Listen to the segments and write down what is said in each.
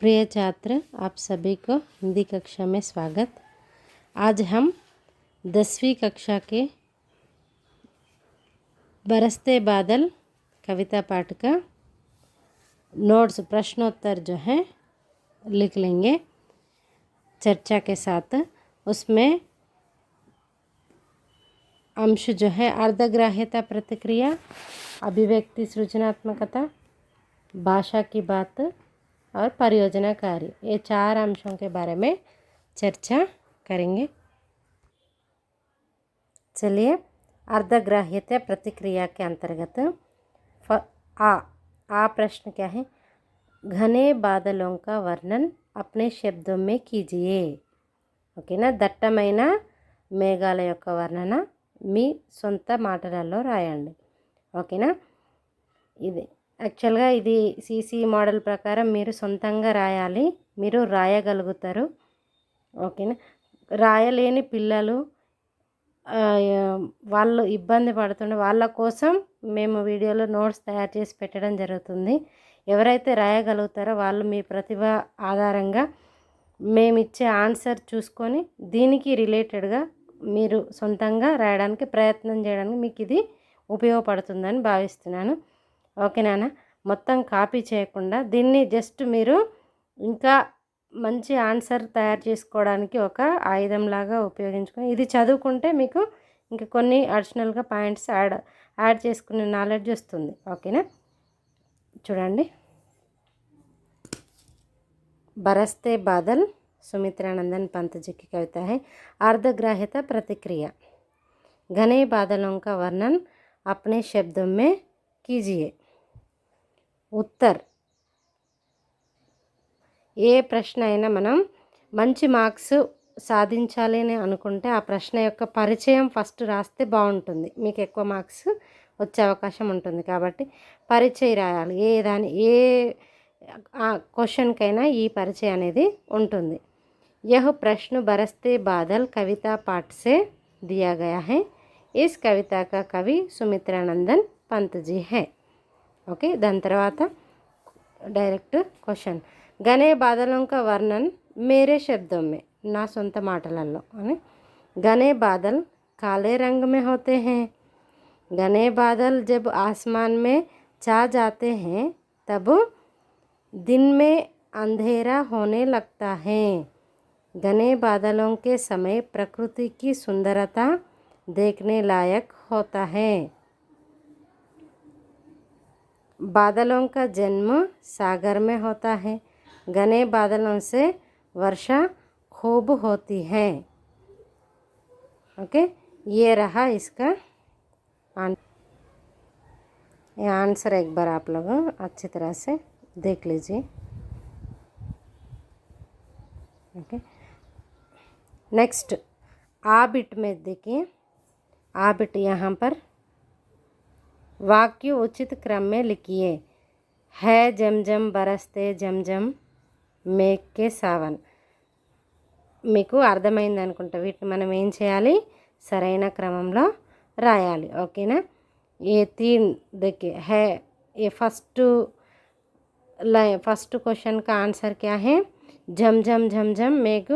प्रिय छात्र, आप सभी को हिंदी कक्षा में स्वागत। आज हम 10वीं कक्षा के बरसते बादल कविता पाठ का नोट्स प्रश्नोत्तर जो है लिख लेंगे चर्चा के साथ। उसमें अंश जो है अर्धग्राह्यता प्रतिक्रिया, अभिव्यक्ति सृजनात्मकता, भाषा की बात और परियोजना कार्य, ये 4 अंशों के बारे में चर्चा करेंगे। चलिए, अर्धग्राह्यता प्रतिक्रिया के अंतर्गत आ प्रश्न क्या है? घने बादलों का वर्णन अपने शब्दों में कीजिए। ఓకేనా, దట్టమైన మేఘాల యొక్క వర్ణన మీ సొంత మాటలలో రాయండి. ఓకేనా, ఇది యాక్చువల్గా ఇది సిసి మోడల్ ప్రకారం మీరు సొంతంగా రాయాలి. మీరు రాయగలుగుతారు. ఓకేనా, రాయలేని పిల్లలు వాళ్ళు ఇబ్బంది పడుతుండే వాళ్ళ కోసం మేము వీడియోలో నోట్స్ తయారు చేసి పెట్టడం జరుగుతుంది. ఎవరైతే రాయగలుగుతారో వాళ్ళు మీ ప్రతిభ ఆధారంగా మేమిచ్చే ఆన్సర్ చూసుకొని దీనికి రిలేటెడ్గా మీరు సొంతంగా రాయడానికి ప్రయత్నం చేయడానికి మీకు ఇది ఉపయోగపడుతుందని భావిస్తున్నాను. ఓకేనా, మొత్తం కాపీ చేయకుండా దీన్ని జస్ట్ మీరు ఇంకా మంచి ఆన్సర్ తయారు చేసుకోవడానికి ఒక ఆయుధంలాగా ఉపయోగించుకొని ఇది చదువుకుంటే మీకు ఇంకా కొన్ని అడిషనల్గా పాయింట్స్ యాడ్ చేసుకునే నాలెడ్జ్ వస్తుంది. ఓకేనా, చూడండి. बरसते बादल सुमित्रानंदन पंत जी की कविता है। अर्धग्राह्यता प्रतिक्रिया, घने बादलों का वर्णन अपने शब्दों में कीजिए। उत्तर, ఏ ప్రశ్న అయినా మనం మంచి మార్క్స్ సాధించాలి అని అనుకుంటే ఆ ప్రశ్న యొక్క పరిచయం ఫస్ట్ రాస్తే బాగుంటుంది, మీకు ఎక్కువ మార్క్స్ వచ్చే అవకాశం ఉంటుంది. కాబట్టి పరిచయం రాయాలి. ఏ క్వశ్చన్కైనా ఈ పరిచయం అనేది ఉంటుంది. यह प्रश्न बरसते बादल कविता पाठ से दिया गया है. इस कविता का कवि सुमित्रानंदन पंत जी है. ओके, దాని తర్వాత డైరెక్ట్ క్వశ్చన్, घने बादलों का वर्णन मेरे शब्दों में, నా సొంత మాటలలో అని. घने बादल काले रंग में होते हैं. घने बादल जब आसमान में छा जाते हैं तब दिन में अंधेरा होने लगता है. घने बादलों के समय प्रकृति की सुंदरता देखने लायक होता है. बादलों का जन्म सागर में होता है. घने बादलों से वर्षा खूब होती है. ओके, ये रहा इसका ये आंसर. एक बार आप लोग अच्छी तरह से देख लीजिए. ओके, नेक्स्ट आ बिट में देखिए. आ बिट यहाँ पर वाक्य उचित क्रम में लिखिए. है जमजम बरसते जमजम మేఘ కే సావన్. మీకు అర్థమైంది అనుకుంటా. వీటిని మనం ఏం చేయాలి, సరైన క్రమంలో రాయాలి. ఓకేనా, ఏ తీన్ देखिए है. ये फर्स्ट क्वेश्चन का आंसर क्या है? झमझम झमझम मेघ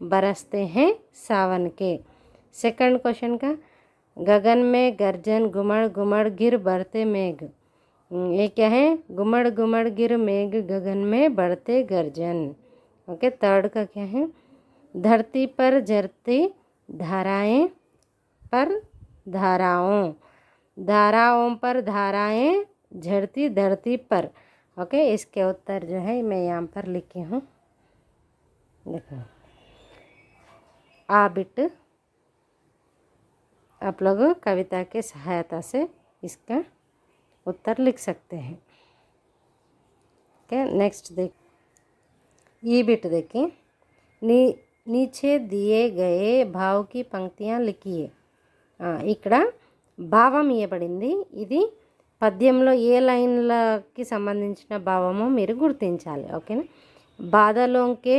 बरसते हैं सावन के. सेकंड क्वेश्चन का, गगन में गर्जन गुमड़ गुमड़ गिर बढ़ते मेघ. ये क्या है? गुमड़ गुमड़ गिर मेघ गगन में बढ़ते गर्जन. ओके, थर्ड का क्या है? धरती पर झरती धाराएं पर धाराओं, धाराओं पर धाराएं झरती धरती पर. ओके, इसके उत्तर जो है मैं यहाँ पर लिखी हूँ. देखो, आ बिट आप लोग कविता के सहायता से इसका उत्तर लिख सकते हैं. ओके, नेक्स्ट देख ई बिट देखिए. नीचे दिए गए भाव की पंक्तियाँ लिखिए. ఇక్కడ భావం ఇవ్వబడింది. ఇది పద్యంలో ఏ లైన్లకి సంబంధించిన భావమో మీరు గుర్తించాలి. ఓకేనా, बादलों के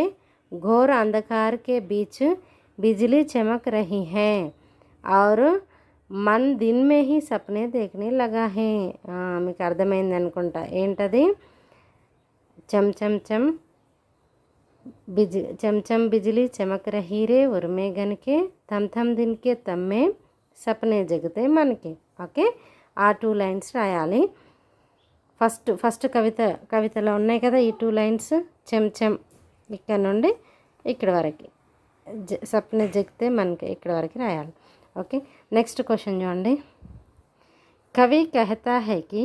घोर अंधकार के बीच बिजली चमक रही है और मन दिन में ही सपने देखने लगा है. మీకు అర్థమైంది అనుకుంటా. ఏంటది? చమ్ చమ్ చమ్ चमचम बिजली चमक रही रे उर्मे गन के थम थम दिन के तम में సపనే జగతే మనకి. ఓకే, ఆ 2 లైన్స్ రాయాలి. ఫస్ట్ కవితలో ఉన్నాయి కదా ఈ 2 లైన్స్. చెంచం ఇక్కడ నుండి ఇక్కడ వరకు, సపనే జగతే మనకి ఇక్కడ వరకు రాయాలి. ఓకే, నెక్స్ట్ క్వశ్చన్ చూడండి. कवि कहता है कि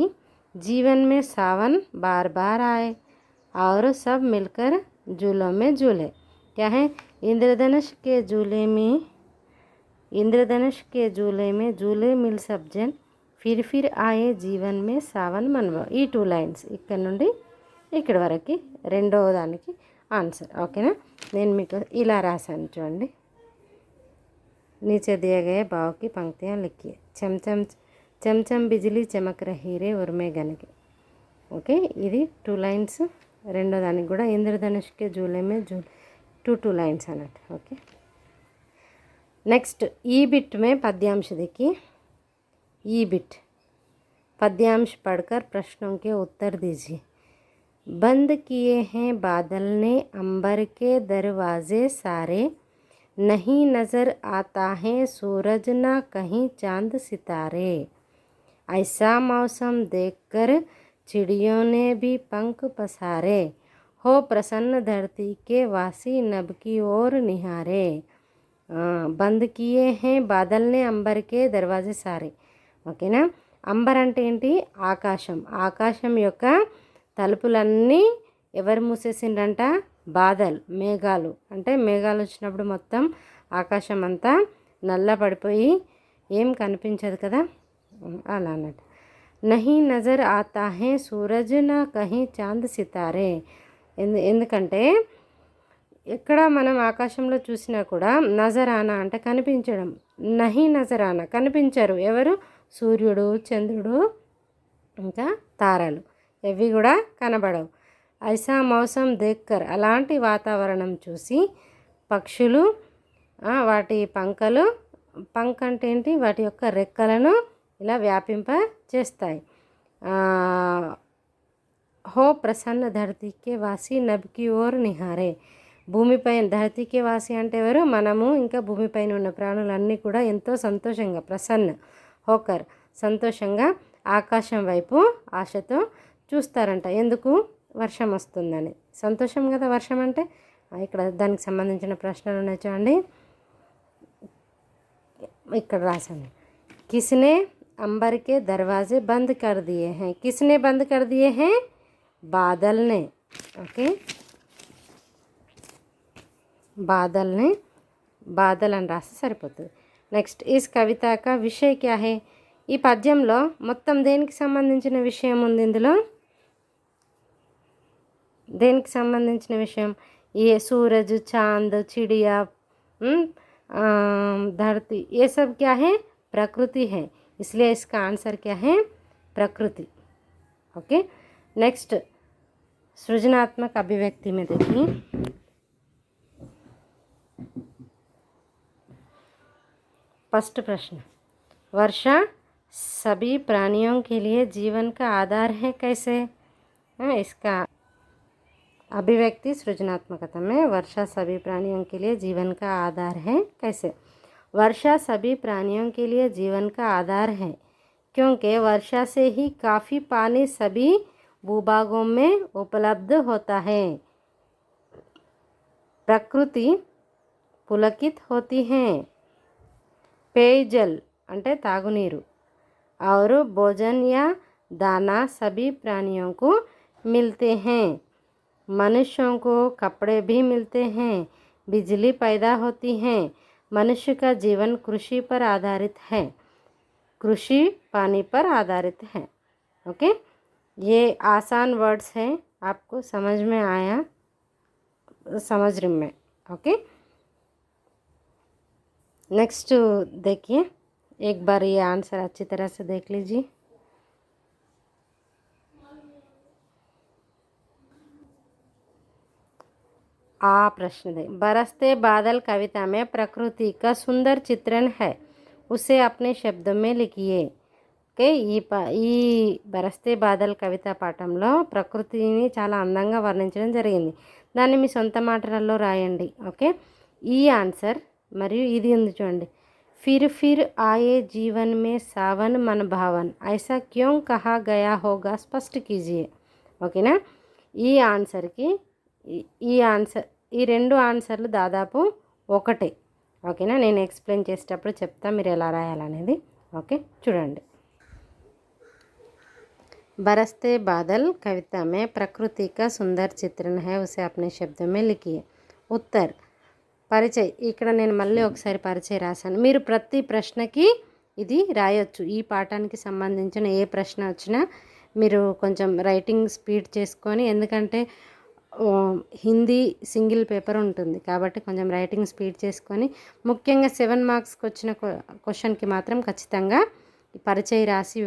जीवन में सावन बार बार आए और सब मिलकर झूलों में झूले. क्या है? इंद्रधनुष के झूले में झूले मिल सब जन फिर आए जीवन में सावन मनवा. ఈ 2 లైన్స్ ఇక్కడ నుండి ఇక్కడ వరకు రెండవ దానికి ఆన్సర్. ఓకేనా, నేను మీకు ఇలా రాశాను చూడండి. नीचे दिए गए भाव की पंक्तियाँ लिखिए. चमचम चमचम बिजली चमक रही रे उर्मे गन के. ఓకే, ఇది 2 లైన్స్. రెండో దానికి కూడా ఇంద్రధనుష్కే జూలేమే జూల్ 2 లైన్స్ అన్నట్టు. ఓకే, నెక్స్ట్ ఈ బిట్ में पद्यांश देखिए. ई बिट पद्यांश पढ़कर प्रश्नों के उत्तर दीजिए. बंद किए हैं बादल ने अंबर के दरवाजे सारे, नहीं नज़र आता है सूरज ना कहीं चांद सितारे. ऐसा मौसम देखकर चिड़ियों ने भी पंख पसारे, हो प्रसन्न धरती के वासी नभ की ओर निहारे. బంద్ కియే హే బాదల్నే అంబర్కే దర్వాజే సారే. ఓకేనా, అంబర్ అంటే ఏంటి? ఆకాశం. ఆకాశం యొక్క తలుపులన్నీ ఎవరు మూసేసిండ్రంట? బాదల్, మేఘాలు. అంటే మేఘాలు వచ్చినప్పుడు మొత్తం ఆకాశం అంతా నల్ల పడిపోయి ఏం కనిపించదు కదా, అలా అన్నట్టు. నహీ నజర్ ఆతా హే సూరజ్ నా కహీ చాంద్ సితారే. ఎందుకంటే ఎక్కడ మనం ఆకాశంలో చూసినా కూడా నజరానా అంటే కనిపించడం, నహి నజరానా కనిపించరు. ఎవరు? సూర్యుడు, చంద్రుడు, ఇంకా తారలు, ఇవి కూడా కనబడవు. ఐసా మౌసం దేక్కర్ అలాంటి వాతావరణం చూసి పక్షులు వాటి పంకలు, పంక్ అంటే ఏంటి? వాటి యొక్క రెక్కలను ఇలా వ్యాపింప చేస్తాయి. హో ప్రసన్న ధరతీకే వాసి నబ్కి ఓర్ నిహారే. భూమిపైన ధరతీకే వాసి అంటే ఎవరు? మనము, ఇంకా భూమిపైన ఉన్న ప్రాణులన్నీ కూడా ఎంతో సంతోషంగా, ప్రసన్న హోకర్ సంతోషంగా ఆకాశం వైపు ఆశతో చూస్తారంట. ఎందుకు? వర్షం వస్తుందని. సంతోషం కదా వర్షం అంటే. ఇక్కడ దానికి సంబంధించిన ప్రశ్నలు ఉన్నాయి చూడండి, ఇక్కడ రాశాను. కిస్నే अंबर के दरवाजे बंद कर दिए हैं. किसने बंद कर दिए हैं? बादल ने. ओके, बादल ने, బాదల్ అని రాస్తే సరిపోతుంది. నెక్స్ట్ ఈస్ కవిత కా విషయ క్యా హే. ఈ పద్యంలో మొత్తం దేనికి సంబంధించిన విషయం ఉంది? ఇందులో దేనికి సంబంధించిన విషయం? ఏ సూరజ్, చాంద్, చిడియా, धरती, ये सब क्या है? प्रकृति है. इसलिए इसका आंसर क्या है? प्रकृति. ओके, नेक्स्ट सृजनात्मक अभिव्यक्ति में देखिए. फर्स्ट प्रश्न, वर्षा सभी प्राणियों के लिए जीवन का आधार है, कैसे? इसका अभिव्यक्ति सृजनात्मकता में वर्षा सभी प्राणियों के लिए जीवन का आधार है, कैसे? वर्षा सभी प्राणियों के लिए जीवन का आधार है क्योंकि वर्षा से ही काफ़ी पानी सभी भूभागों में उपलब्ध होता है. प्रकृति पुलकित होती है. पेयजल అంటే తాగునీరు और भोजन या दाना सभी प्राणियों को मिलते हैं. मनुष्यों को कपड़े भी मिलते हैं. बिजली पैदा होती है. मनुष्य का जीवन कृषि पर आधारित है. कृषि पानी पर आधारित है. ओके, ये आसान वर्ड्स हैं, आपको समझ में आया? समझ में. ओके, नेक्स्ट देखिए, एक बार ये आंसर अच्छी तरह से देख लीजिए. प्रश्न दे. बरसते बादल कविता में प्रकृति का सुंदर चित्रण है, उसे अपने शब्दों में लिखिए. ఓకే, ఈ బరస్తే బాదల్ కవిత పాఠంలో ప్రకృతిని చాలా అందంగా వర్ణించడం జరిగింది. దాన్ని మీ సొంత మాటలలో రాయండి. ఓకే, ఈ ఆన్సర్ మరియు ఇది ఉంది చూడండి. फिर फिर आए जीवन में सावन मन भावन ऐसा क्यों कहा गया होगा स्पष्ट कीजिए. ఓకేనా, ఈ ఆన్సర్కి ఈ ఆన్సర్, ఈ రెండు ఆన్సర్లు దాదాపు ఒకటే. ఓకేనా, నేను ఎక్స్ప్లెయిన్ చేసేటప్పుడు చెప్తా మీరు ఎలా రాయాలనేది. ఓకే, చూడండి. बरसते बादल कविता में प्रकृति का सुंदर चित्रण है, उसे अपने शब्दों में लिखिए. उत्तर పరిచయ్. ఇక్కడ నేను మళ్ళీ ఒకసారి పరిచయం రాశాను. మీరు ప్రతి ప్రశ్నకి ఇది రాయొచ్చు. ఈ పాఠానికి సంబంధించిన ఏ ప్రశ్న వచ్చినా మీరు కొంచెం రైటింగ్ స్పీడ్ చేసుకొని, ఎందుకంటే హిందీ సింగిల్ పేపర్ ఉంటుంది కాబట్టి కొంచెం రైటింగ్ స్పీడ్ చేసుకొని, ముఖ్యంగా 7 మార్క్స్కి వచ్చిన క్వశ్చన్కి మాత్రం ఖచ్చితంగా పరిచయం రాసి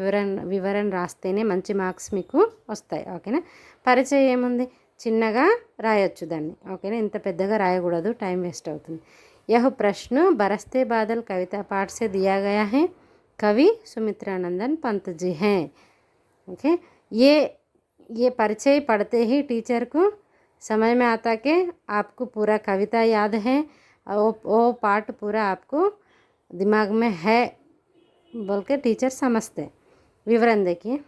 వివరణ రాస్తేనే మంచి మార్క్స్ మీకు వస్తాయి. ఓకేనా, పరిచయం ఏముంది, చిన్నగా రాయొచ్చు దాన్ని. ఓకేనా, ఇంత పెద్దగా రాయకూడదు, టైం వేస్ట్ అవుతుంది. यह प्रश्न बरसते बादल कविता पाठ से दिया गया है, कवि सुमित्रानंदन पंत जी हैं. ओके, ये परिचय पढ़ते ही टीचर को समझ में आता कि आपको पूरा कविता याद है, वो पाठ पूरा आपको दिमाग में है बोल के टीचर समझते. विवरण देखिए.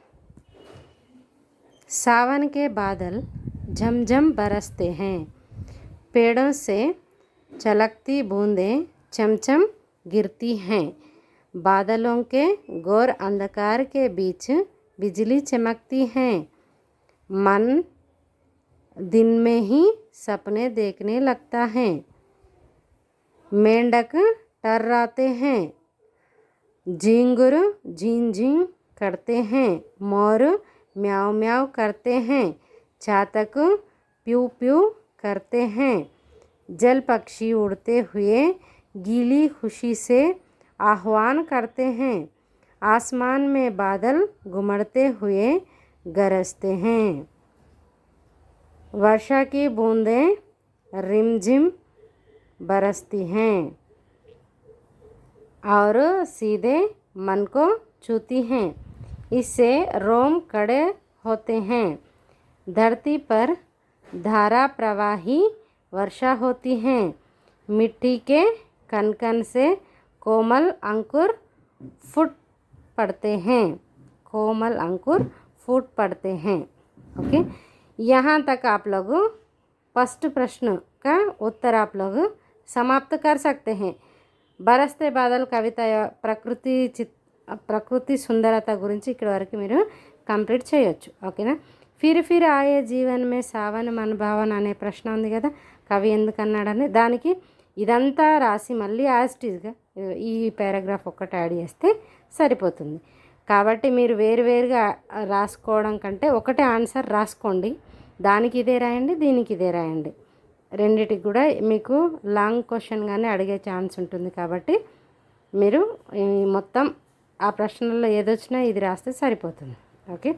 सावन के बादल झमझम बरसते हैं, पेड़ों से छलकती बूंदें चमचम गिरती हैं, बादलों के घोर अंधकार के बीच बिजली चमकती है, मन दिन में ही सपने देखने लगता है, मेंढक टर्राते हैं, झींगुर झीं झीं करते हैं, मोर म्याऊं म्याऊं करते हैं, चातक प्यू प्यू करते हैं, जल पक्षी उड़ते हुए गीली खुशी से आह्वान करते हैं, आसमान में बादल घुमड़ते हुए गरजते हैं, वर्षा की बूंदें रिमझिम बरसती हैं और सीधे मन को छूती हैं, इससे रोम खड़े होते हैं, धरती पर धारा प्रवाही वर्षा होती है, मिट्टी के कण कण से कोमल अंकुर फूट पड़ते हैं, कोमल अंकुर फूट पड़ते हैं. ओके, यहाँ तक आप लोग फर्स्ट प्रश्न का उत्तर आप लोग समाप्त कर सकते हैं. బరస్తే బాదల్ కవిత ప్రకృతి సుందరత గురించి ఇక్కడ వరకు మీరు కంప్లీట్ చేయొచ్చు. ఓకేనా, ఫిర్ ఫిర్ ఆయే జీవన్ మే సావన్ మన భావన అనే ప్రశ్న ఉంది కదా, కవి ఎందుకు అన్నాడని, దానికి ఇదంతా రాసి మళ్ళీ యాస్టీజ్గా ఈ పారాగ్రాఫ్ ఒక్కటి యాడ్ చేస్తే సరిపోతుంది. కాబట్టి మీరు వేరువేరుగా రాసుకోవడం కంటే ఒకటే ఆన్సర్ రాసుకోండి, దానికి ఇదే రాయండి, దీనికి ఇదే రాయండి. రెండిటికి కూడా మీకు లాంగ్ క్వశ్చన్గానే అడిగే ఛాన్స్ ఉంటుంది కాబట్టి మీరు మొత్తం ఆ ప్రశ్నల్లో ఏదొచ్చినా ఇది రాస్తే సరిపోతుంది. ఓకే,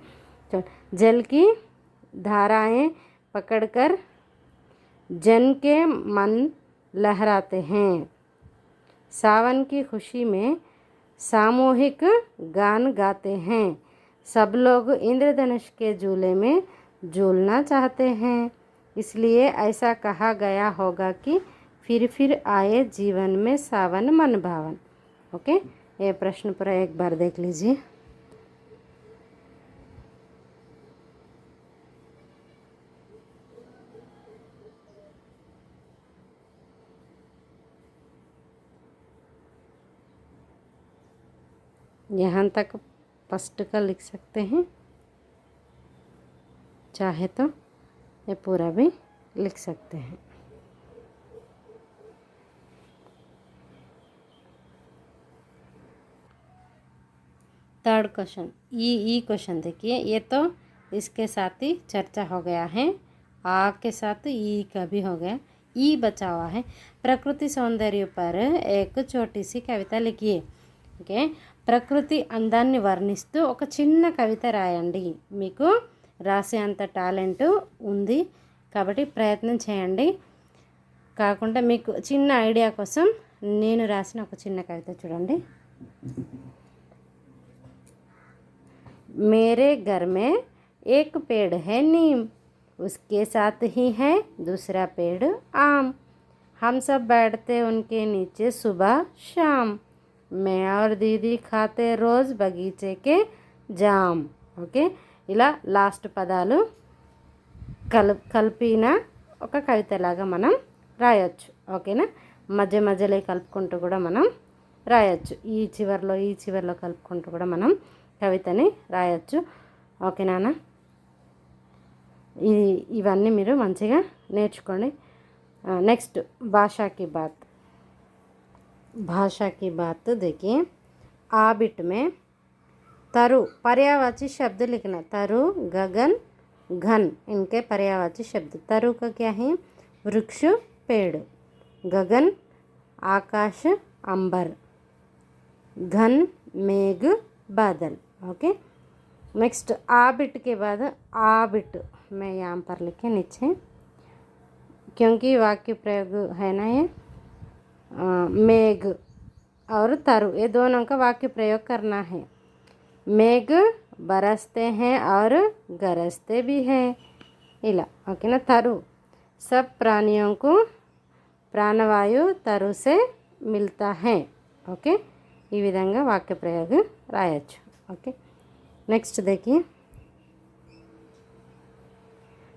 जल की धाराएं पकड़कर जन के मन लहराते हैं, सावन की खुशी में सामूहिक गान गाते हैं, सब लोग इंद्रधनुष के झूले में झूलना चाहते हैं, इसलिए ऐसा कहा गया होगा कि फिर आए जीवन में सावन मन भावन. ओके, ये प्रश्न पूरा एक बार देख लीजिए. यहाँ तक फर्स्ट का लिख सकते हैं, चाहे तो ये पूरा भी लिख सकते हैं. थर्ड क्वेश्चन, ई क्वेश्चन देखिए. ये तो इसके साथ ही चर्चा हो गया है, आ के साथ ई का भी हो गया, ई बचा हुआ है. प्रकृति सौंदर्य पर एक छोटी सी कविता लिखिए. ఓకే, ప్రకృతి అందాన్ని వర్ణిస్తూ ఒక చిన్న కవిత రాయండి. మీకు రాసే అంత టాలెంట్ ఉంది కాబట్టి ప్రయత్నం చేయండి. కాకుండా మీకు చిన్న ఐడియా కోసం నేను రాసిన ఒక చిన్న కవిత చూడండి. मेरे घर में एक पेड़ है नीम, उसके साथ ही है दूसरा पेड़ आम। हम सब बैठते उनके नीचे सुबह शाम। मैं और दीदी खाते रोज़ बगीचे के जाम। ఓకే, ఇలా లాస్ట్ పదాలు కలిపిన ఒక కవితలాగా మనం రాయొచ్చు. ఓకేనా, మధ్య మధ్యలో కలుపుకుంటూ కూడా మనం రాయొచ్చు. ఈ చివర్లో కలుపుకుంటూ కూడా మనం కవితని రాయొచ్చు. ఓకేనా, ఇవన్నీ మీరు మంచిగా నేర్చుకోండి. नेक्स्ट भाषा की बात देखिए. आ बिट में तरु पर्यायवाची शब्द लिखना. तरु, गगन, घन इनके पर्यायवाची शब्द. तरु का क्या है? वृक्ष, पेड़. गगन आकाश, अंबर. घन मेघ, बादल. ओके, नेक्स्ट आ बिट के बाद आ बिट मैं यहाँ पर लिखे नीचे, क्योंकि वाक्य प्रयोग है ना ये. मेघ और तरु ये दोनों का वाक्य प्रयोग करना है. मेघ बरसते हैं और गरजते भी हैं. इला ओके ना. तरु सब प्राणियों को प्राणवायु तरु से मिलता है. ओके, ఈ విధంగా వాక్య ప్రయోగం రాయొచ్చు. ఓకే, నెక్స్ట్ देखिए.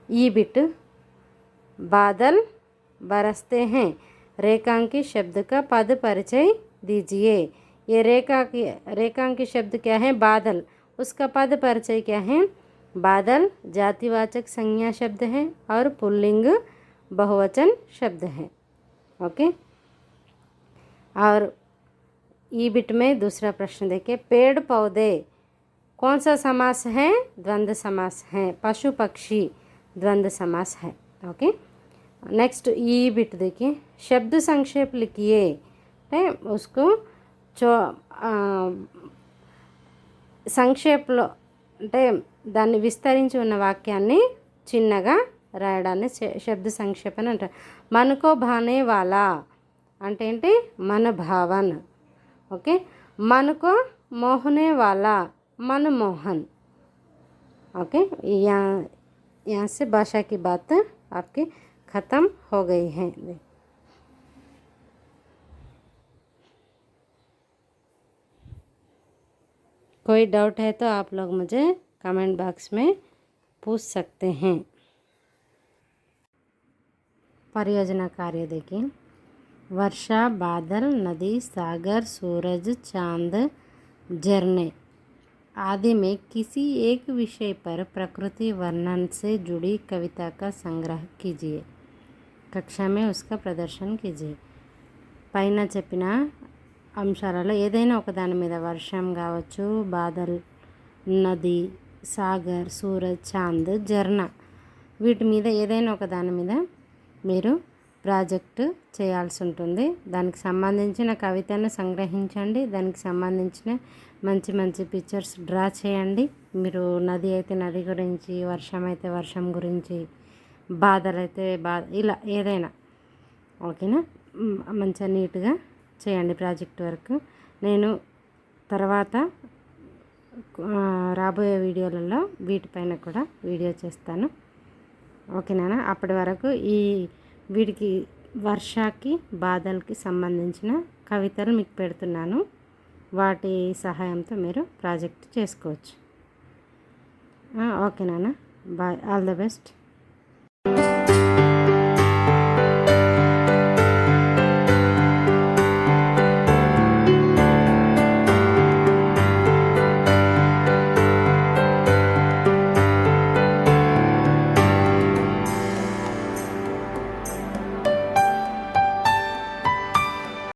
ఈ బిట్ बादल बरसते हैं रेखांकी शब्द का पद परिचय दीजिए. ये रेखांकी शब्द क्या है? बादल. उसका पद परिचय क्या है? बादल जातिवाचक संज्ञा शब्द है और पुल्लिंग बहुवचन शब्द है. ओके, और ई बिट में दूसरा प्रश्न देखिए. पेड़ पौधे कौन सा समास है? द्वंद्व समास है. पशु पक्षी द्वंद्व समास है. ओके, नेक्स्ट ई बिट देखिए. शब्द संक्षेप लिखिए. उसको సంక్షేపంలో అంటే దాన్ని విస్తరించి ఉన్న వాక్యాన్ని చిన్నగా రాయడాన్ని శబ్ద సంక్షేపణ అంటారు. మనకో భానే వాలా అంటే ఏంటి? మన భావన్. ఓకే, మనకో మోహనే వాలా मनमोहन. ओके, यहाँ से भाषा की बात आपकी ख़त्म हो गई है. कोई डाउट है तो आप लोग मुझे कमेंट बॉक्स में पूछ सकते हैं. परियोजना कार्य देखिए. वर्षा, बादल, नदी, सागर, सूरज, चांद, झरने आदि में किसी एक विषय पर प्रकृति वर्णन से जुड़ी कविता का संग्रह कीजिए. कक्षा में उसका प्रदर्शन कीजिए. పైన చెప్పిన అంశాలలో ఏదైనా ఒక దాని మీద వర్షం కావచ్చు, బాదల్, నది, సాగర్, సూరజ్, చాంద్, జర్నా వీటి మీద ఏదైనా ఒక దాని మీద మీరు ప్రాజెక్టు చేయాల్సి ఉంటుంది. దానికి సంబంధించిన కవితను సంగ్రహించండి. దానికి సంబంధించిన మంచి మంచి పిక్చర్స్ డ్రా చేయండి. మీరు నది అయితే నది గురించి, వర్షం అయితే వర్షం గురించి, బాధలు అయితే ఇలా ఏదైనా ఓకేనా. మంచిగా నీట్గా చేయండి ప్రాజెక్ట్ వర్క్. నేను తర్వాత రాబోయే వీడియోలలో వీటిపైన కూడా వీడియో చేస్తాను. ఓకేనా. అప్పటి వరకు వీటికి వర్షాకి, బాధలకి సంబంధించిన కవితలు మీకు పెడుతున్నాను. వాటి సహాయంతో మీరు ప్రాజెక్ట్ చేసుకోవచ్చు. ఓకేనా. Bye, all the best.